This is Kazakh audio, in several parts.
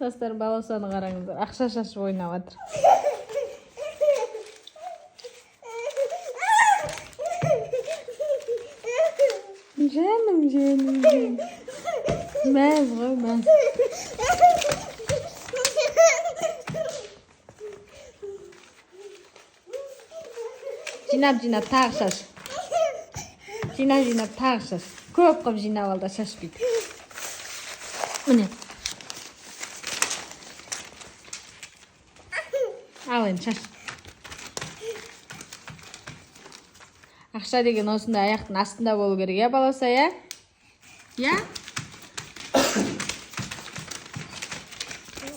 Dostlar balosаны қараңыздар. Ақша шашып ойнап жатыр. Canım. Мәз ғой, мәз. Жинап тағы шаш. Жинап тағы шаш. Көп қып жинап алда шашпайды. Міне. Ал енді шаш. Ақша деген осындай аяқтың астында болу керек, я баласа, я? Я?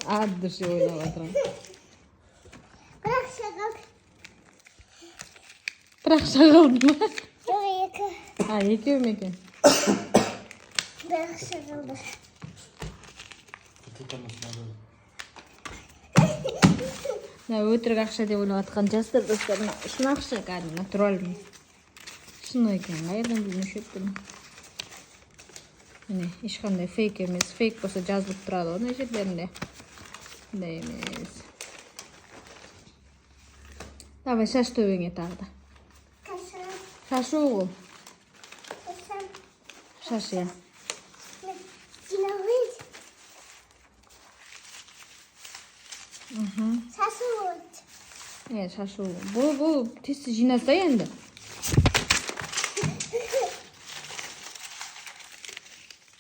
Дұрыс ойлап отырмын. Бірақ шағылды ма? Екі. Екеу ме екен? Бірақ шағылды. Өтірік ақша деп ойлап жатқан жастар достарым, шын ақша кәдімгі натуральный. Шын екен, қайдан білмеуші еттім. Міне, ешқандай фейк емес. Фейк болса жазылып тұрады ғой, мына жерлерінде. Бұндай емес. Давай, шаш төбеңе тағы да. Шашу ол. Шаш, я. Шашу. Шашу. Бұл тесті жинаса енді.